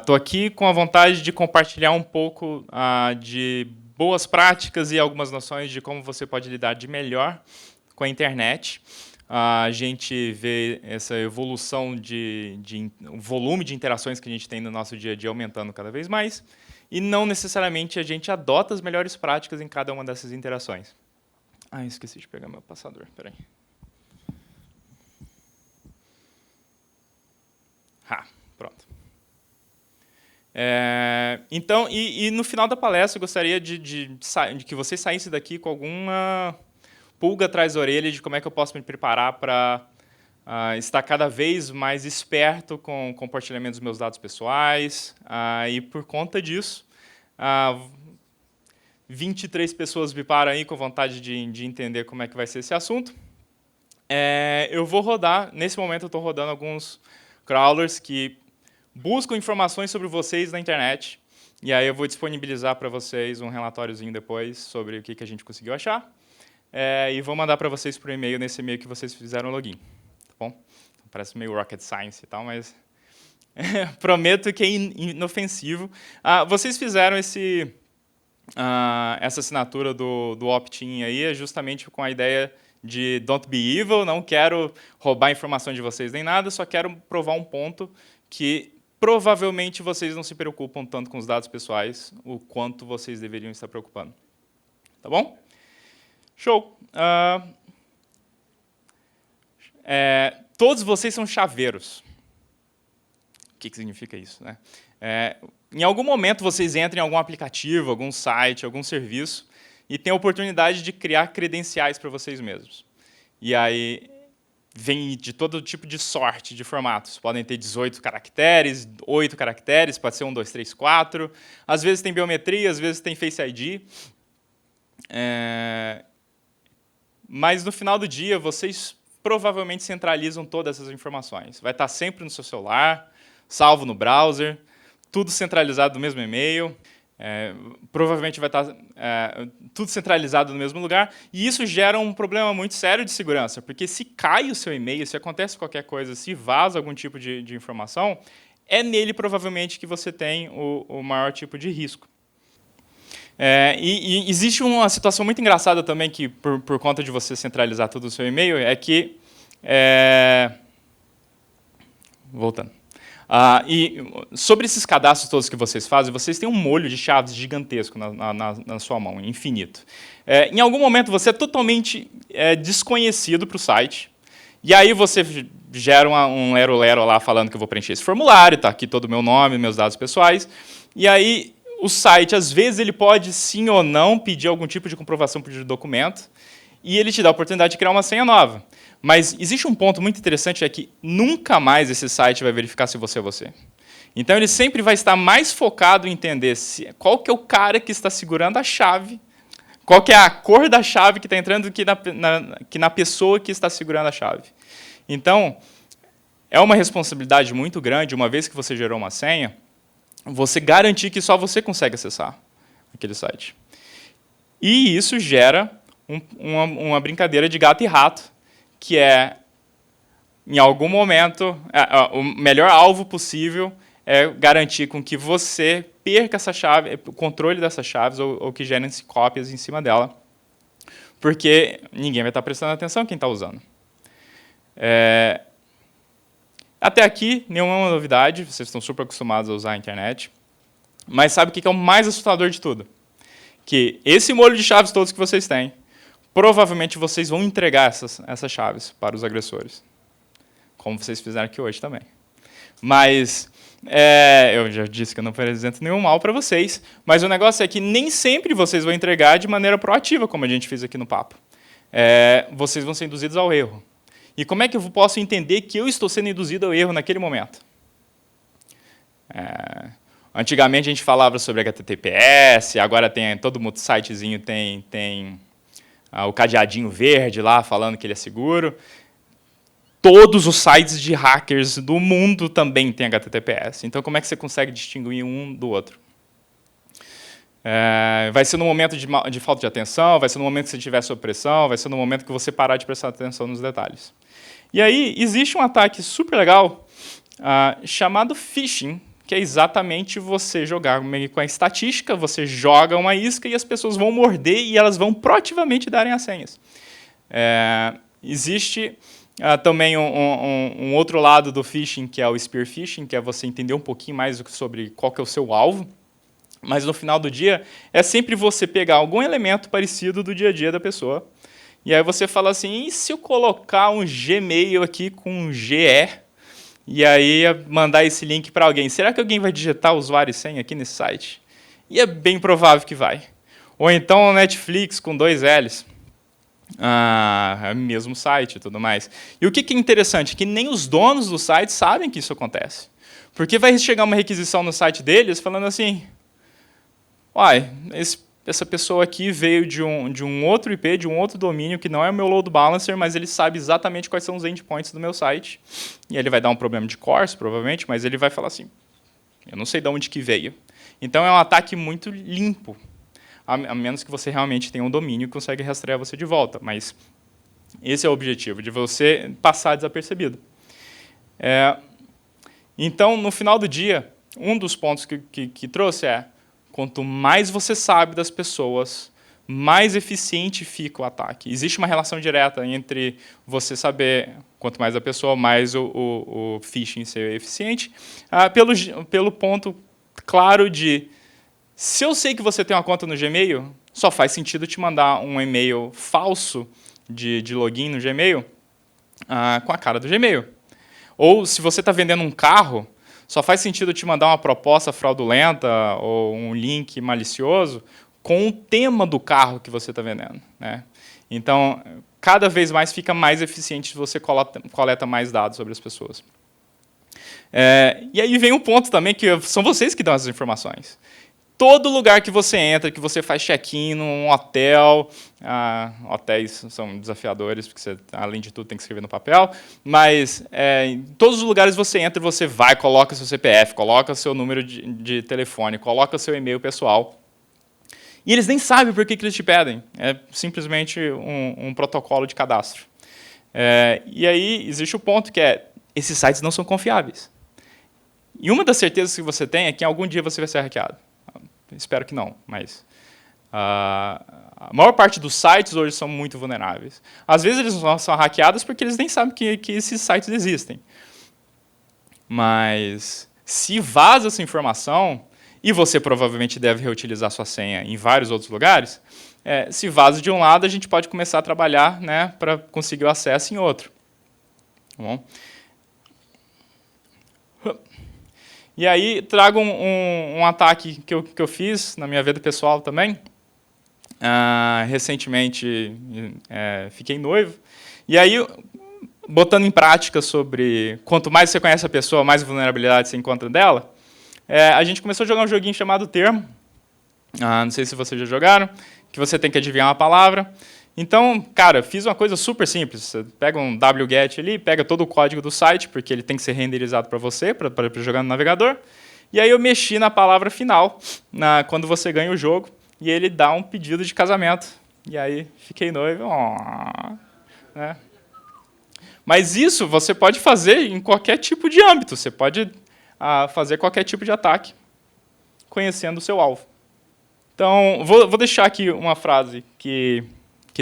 Estou aqui com a vontade de compartilhar um pouco de boas práticas e algumas noções de como você pode lidar de melhor com a internet. A gente vê essa evolução de volume de interações que a gente tem no nosso dia a dia aumentando cada vez mais, e não necessariamente a gente adota as melhores práticas em cada uma dessas interações. Esqueci de pegar meu passador, peraí. Pronto. Então, no final da palestra, eu gostaria de que você saísse daqui com alguma pulga atrás da orelha de como é que eu posso me preparar para estar cada vez mais esperto com o compartilhamento dos meus dados pessoais. E por conta disso, 23 pessoas me param aí com vontade de entender como é que vai ser esse assunto. Eu vou rodar, nesse momento eu estou rodando alguns crawlers que buscam informações sobre vocês na internet, e aí eu vou disponibilizar para vocês um relatóriozinho depois sobre o que a gente conseguiu achar, e vou mandar para vocês por e-mail, nesse e-mail que vocês fizeram o login. Tá bom? Parece meio rocket science e tal, mas prometo que é inofensivo. Vocês fizeram essa assinatura do opt-in aí, justamente com a ideia de don't be evil, não quero roubar informação de vocês nem nada, só quero provar um ponto que provavelmente vocês não se preocupam tanto com os dados pessoais, o quanto vocês deveriam estar preocupando. Tá bom? Show! Todos vocês são chaveiros. O que significa isso, né? Em algum momento vocês entram em algum aplicativo, algum site, algum serviço, e têm a oportunidade de criar credenciais para vocês mesmos. E aí vem de todo tipo de sorte, de formatos. Podem ter 18 caracteres, 8 caracteres, pode ser 1, 2, 3, 4. Às vezes tem biometria, às vezes tem Face ID. Mas no final do dia, vocês provavelmente centralizam todas essas informações. Vai estar sempre no seu celular, salvo no browser, tudo centralizado no mesmo e-mail. Provavelmente vai estar tudo centralizado no mesmo lugar, e isso gera um problema muito sério de segurança, porque se cai o seu e-mail, se acontece qualquer coisa, se vaza algum tipo de informação, é nele provavelmente que você tem o maior tipo de risco. E existe uma situação muito engraçada também, que por conta de você centralizar tudo no seu e-mail, é que... Voltando. E sobre esses cadastros todos que vocês fazem, vocês têm um molho de chaves gigantesco na sua mão, infinito. Em algum momento você é totalmente desconhecido para o site, e aí você gera um lero-lero lá falando que eu vou preencher esse formulário, está aqui todo o meu nome, meus dados pessoais, e aí o site, às vezes, ele pode sim ou não pedir algum tipo de comprovação por documento, e ele te dá a oportunidade de criar uma senha nova. Mas existe um ponto muito interessante, é que nunca mais esse site vai verificar se você é você. Então, ele sempre vai estar mais focado em entender qual que é o cara que está segurando a chave, qual que é a cor da chave que está entrando que na pessoa que está segurando a chave. Então, é uma responsabilidade muito grande, uma vez que você gerou uma senha, você garantir que só você consegue acessar aquele site. E isso gera uma brincadeira de gato e rato, que em algum momento, o melhor alvo possível é garantir com que você perca essa chave, o controle dessas chaves, ou que gerem-se cópias em cima dela, porque ninguém vai estar prestando atenção quem está usando. Até aqui, nenhuma novidade, vocês estão super acostumados a usar a internet, mas sabe o que é o mais assustador de tudo? Que esse molho de chaves todos que vocês têm, provavelmente vocês vão entregar essas chaves para os agressores, como vocês fizeram aqui hoje também. Mas eu já disse que eu não apresento nenhum mal para vocês, mas o negócio é que nem sempre vocês vão entregar de maneira proativa, como a gente fez aqui no papo. Vocês vão ser induzidos ao erro. E como é que eu posso entender que eu estou sendo induzido ao erro naquele momento? Antigamente a gente falava sobre HTTPS, agora tem todo mundo sitezinho tem o cadeadinho verde lá falando que ele é seguro. Todos os sites de hackers do mundo também têm HTTPS. Então, como é que você consegue distinguir um do outro? Vai ser no momento de falta de atenção, vai ser no momento que você tiver sob pressão, vai ser no momento que você parar de prestar atenção nos detalhes. E aí, existe um ataque super legal chamado phishing, que é exatamente você jogar meio com a estatística, você joga uma isca e as pessoas vão morder e elas vão proativamente darem as senhas. Existe também um outro lado do phishing, que é o spear phishing, que é você entender um pouquinho mais sobre qual que é o seu alvo, mas no final do dia é sempre você pegar algum elemento parecido do dia a dia da pessoa, e aí você fala assim, e se eu colocar um Gmail aqui com um GE, e aí mandar esse link para alguém, será que alguém vai digitar usuário e senha aqui nesse site? E é bem provável que vai. Ou então o Netflix com 2 Ls. É o mesmo site e tudo mais. E o que é interessante? Que nem os donos do site sabem que isso acontece. Porque vai chegar uma requisição no site deles falando assim, uai, essa pessoa aqui veio de um outro IP, de um outro domínio, que não é o meu load balancer, mas ele sabe exatamente quais são os endpoints do meu site. E ele vai dar um problema de CORS, provavelmente, mas ele vai falar assim, eu não sei de onde que veio. Então é um ataque muito limpo, a menos que você realmente tenha um domínio que consegue rastrear você de volta. Mas esse é o objetivo, de você passar desapercebido. Então, no final do dia, um dos pontos que trouxe é, quanto mais você sabe das pessoas, mais eficiente fica o ataque. Existe uma relação direta entre você saber, quanto mais a pessoa, mais o phishing ser eficiente, pelo ponto claro de, se eu sei que você tem uma conta no Gmail, só faz sentido te mandar um e-mail falso de login no Gmail com a cara do Gmail. Ou se você está vendendo um carro, só faz sentido te mandar uma proposta fraudulenta ou um link malicioso com o tema do carro que você está vendendo, né? Então, cada vez mais fica mais eficiente se você coleta mais dados sobre as pessoas. E aí vem um ponto também que são vocês que dão essas informações. Todo lugar que você entra, que você faz check-in num hotel, hotéis são desafiadores, porque você, além de tudo, tem que escrever no papel, mas em todos os lugares você entra, você vai, coloca seu CPF, coloca seu número de telefone, coloca seu e-mail pessoal, e eles nem sabem por que eles te pedem, é simplesmente um protocolo de cadastro. E aí existe o ponto que é, esses sites não são confiáveis. E uma das certezas que você tem é que algum dia você vai ser hackeado. Espero que não, mas a maior parte dos sites hoje são muito vulneráveis. Às vezes eles não são hackeados porque eles nem sabem que esses sites existem. Mas se vaza essa informação, e você provavelmente deve reutilizar sua senha em vários outros lugares, se vaza de um lado, a gente pode começar a trabalhar, né, para conseguir o acesso em outro. Tá bom? E aí trago um ataque que eu fiz na minha vida pessoal também. Recentemente fiquei noivo. E aí, botando em prática sobre quanto mais você conhece a pessoa, mais vulnerabilidade você encontra dela, a gente começou a jogar um joguinho chamado Termo. Não sei se vocês já jogaram, que você tem que adivinhar uma palavra. Então, cara, fiz uma coisa super simples. Você pega um wget ali, pega todo o código do site, porque ele tem que ser renderizado para você, para jogar no navegador. E aí eu mexi na palavra final, quando você ganha o jogo, e ele dá um pedido de casamento. E aí, fiquei noivo. Né? Mas isso você pode fazer em qualquer tipo de âmbito. Você pode fazer qualquer tipo de ataque, conhecendo o seu alvo. Então, vou deixar aqui uma frase que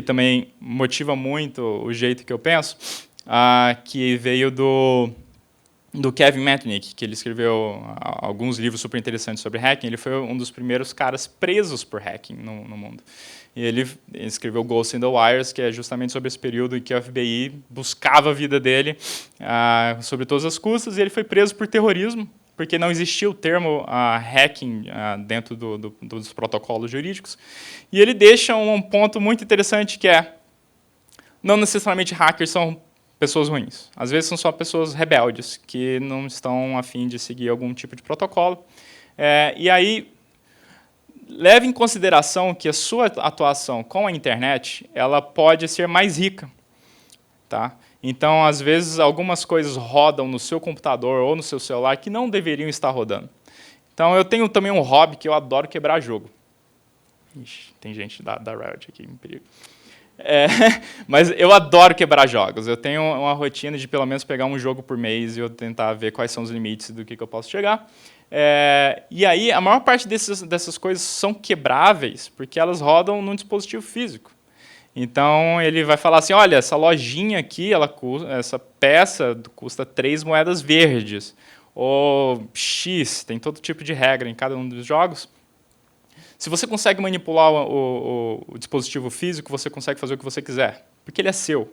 também motiva muito o jeito que eu penso, que veio do Kevin Matnick, que ele escreveu alguns livros super interessantes sobre hacking. Ele foi um dos primeiros caras presos por hacking no mundo. E ele escreveu Ghost in the Wires, que é justamente sobre esse período em que a FBI buscava a vida dele sobre todas as custas, e ele foi preso por terrorismo, porque não existia o termo hacking dentro dos protocolos jurídicos. E ele deixa um ponto muito interessante, que é, não necessariamente hackers são pessoas ruins. Às vezes são só pessoas rebeldes, que não estão a fim de seguir algum tipo de protocolo. E aí, leve em consideração que a sua atuação com a internet ela pode ser mais rica. Tá? Então, às vezes, algumas coisas rodam no seu computador ou no seu celular que não deveriam estar rodando. Então, eu tenho também um hobby que eu adoro quebrar jogo. Ixi, tem gente da Riot aqui em perigo. Mas eu adoro quebrar jogos. Eu tenho uma rotina de pelo menos pegar um jogo por mês e eu tentar ver quais são os limites do que eu posso chegar. E aí, a maior parte dessas coisas são quebráveis porque elas rodam num dispositivo físico. Então, ele vai falar assim, olha, essa lojinha aqui, essa peça custa 3 moedas verdes. Ou X, tem todo tipo de regra em cada um dos jogos. Se você consegue manipular o dispositivo físico, você consegue fazer o que você quiser, porque ele é seu.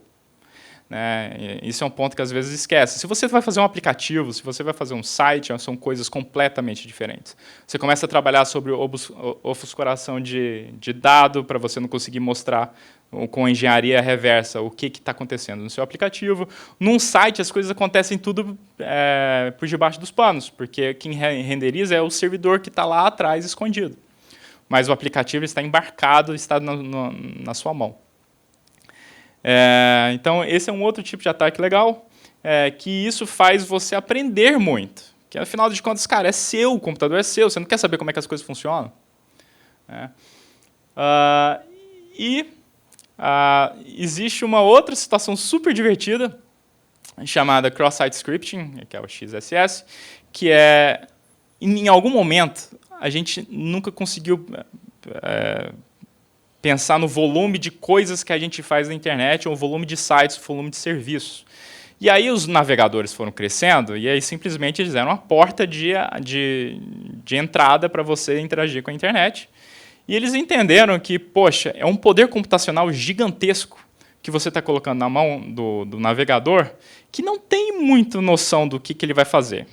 Né? Isso é um ponto que às vezes esquece. Se você vai fazer um aplicativo, se você vai fazer um site, são coisas completamente diferentes. Você começa a trabalhar sobre ofuscação de dado para você não conseguir mostrar com engenharia reversa o que está acontecendo no seu aplicativo. Num site, as coisas acontecem tudo por debaixo dos panos, porque quem renderiza é o servidor que está lá atrás, escondido. Mas o aplicativo está embarcado, está na sua mão. Então, esse é um outro tipo de ataque legal, que isso faz você aprender muito. Que, afinal de contas, cara, é seu, o computador é seu, você não quer saber como é que as coisas funcionam. Existe uma outra situação super divertida, chamada Cross-Site Scripting, que é o XSS, que é, em algum momento, a gente nunca conseguiu pensar no volume de coisas que a gente faz na internet, ou o volume de sites, o volume de serviços. E aí os navegadores foram crescendo, e aí simplesmente eles eram uma porta de entrada para você interagir com a internet. E eles entenderam que, poxa, é um poder computacional gigantesco que você está colocando na mão do navegador, que não tem muito noção do que ele vai fazer.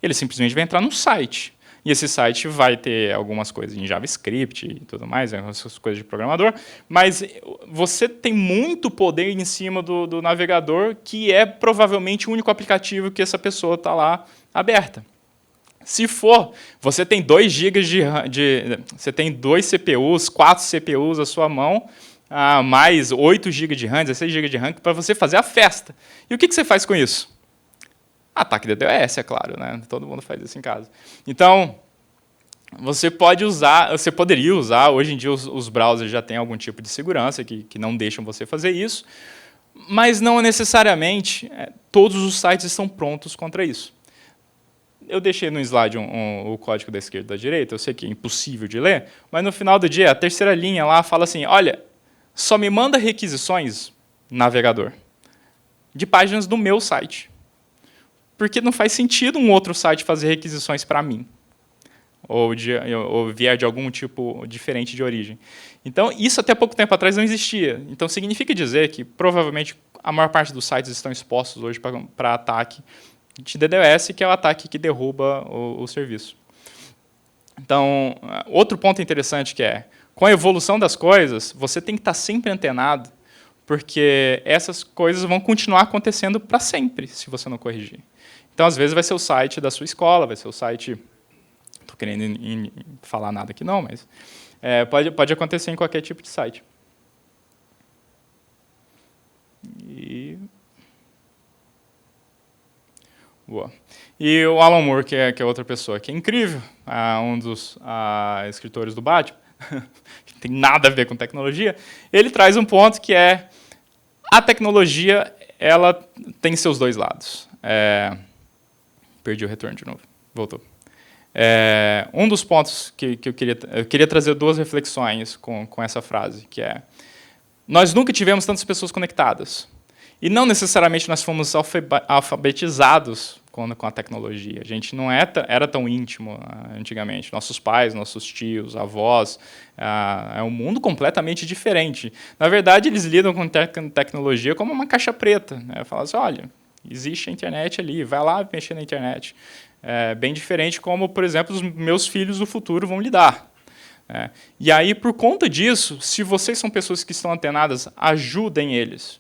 Ele simplesmente vai entrar num site. E esse site vai ter algumas coisas em JavaScript e tudo mais, essas coisas de programador, mas você tem muito poder em cima do navegador, que é provavelmente o único aplicativo que essa pessoa está lá aberta. Se for, você tem 2 GB você tem 2 CPUs, 4 CPUs à sua mão, mais 8 GB de RAM, 16 GB de RAM, para você fazer a festa. E o que você faz com isso? Ataque DDoS, é claro, né? Todo mundo faz isso em casa. Então, você poderia usar, hoje em dia os browsers já têm algum tipo de segurança que não deixam você fazer isso, mas não necessariamente todos os sites estão prontos contra isso. Eu deixei no slide o código da esquerda e da direita, eu sei que é impossível de ler, mas no final do dia, a terceira linha lá fala assim, olha, só me manda requisições, navegador, de páginas do meu site. Porque não faz sentido um outro site fazer requisições para mim, ou vier de algum tipo diferente de origem. Então, isso até pouco tempo atrás não existia. Então, significa dizer que, provavelmente, a maior parte dos sites estão expostos hoje para ataque de DDoS, que é o ataque que derruba o serviço. Então, outro ponto interessante que com a evolução das coisas, você tem que estar sempre antenado, porque essas coisas vão continuar acontecendo para sempre, se você não corrigir. Então, às vezes, vai ser o site da sua escola, vai ser o site... Não estou querendo falar nada aqui, não, mas pode acontecer em qualquer tipo de site. Boa. E o Alan Moore, que é outra pessoa que é incrível, um dos escritores do Batman, que não tem nada a ver com tecnologia, ele traz um ponto que a tecnologia ela tem seus dois lados. Perdi o retorno de novo. Voltou. Um dos pontos que eu queria trazer 2 reflexões com essa frase, que nós nunca tivemos tantas pessoas conectadas. E não necessariamente nós fomos alfabetizados com a tecnologia. A gente não era tão íntimo antigamente. Nossos pais, nossos tios, avós, é um mundo completamente diferente. Na verdade, eles lidam com tecnologia como uma caixa preta. Né? Falam assim, olha, existe a internet ali, vai lá mexer na internet. Bem diferente como, por exemplo, os meus filhos do futuro vão lidar. E aí, por conta disso, se vocês são pessoas que estão antenadas, ajudem eles.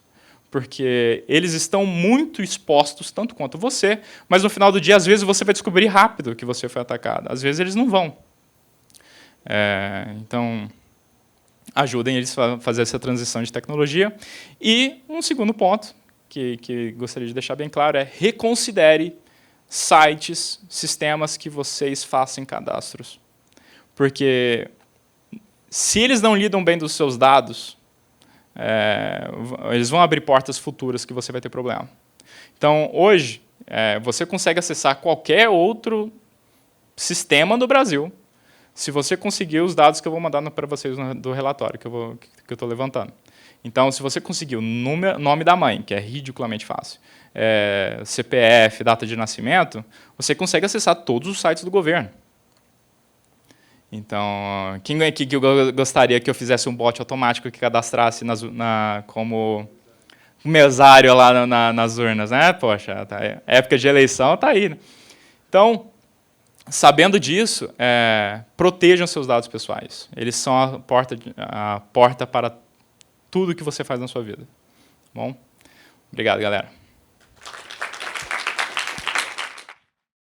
Porque eles estão muito expostos, tanto quanto você, mas no final do dia, às vezes, você vai descobrir rápido que você foi atacado. Às vezes, eles não vão. Então, ajudem eles a fazer essa transição de tecnologia. E um segundo ponto, que gostaria de deixar bem claro, reconsidere sites, sistemas que vocês façam cadastros. Porque se eles não lidam bem dos seus dados, eles vão abrir portas futuras que você vai ter problema. Então, hoje, você consegue acessar qualquer outro sistema do Brasil se você conseguir os dados que eu vou mandar para vocês do relatório que eu estou levantando. Então, se você conseguir o nome da mãe, que é ridiculamente fácil, CPF, data de nascimento, você consegue acessar todos os sites do governo. Então, quem aqui que gostaria que eu fizesse um bot automático que cadastrasse como mesário lá nas urnas, né? Poxa, época de eleição está aí. Né? Então, sabendo disso, protejam seus dados pessoais. Eles são a porta para tudo que você faz na sua vida. Bom, obrigado, galera.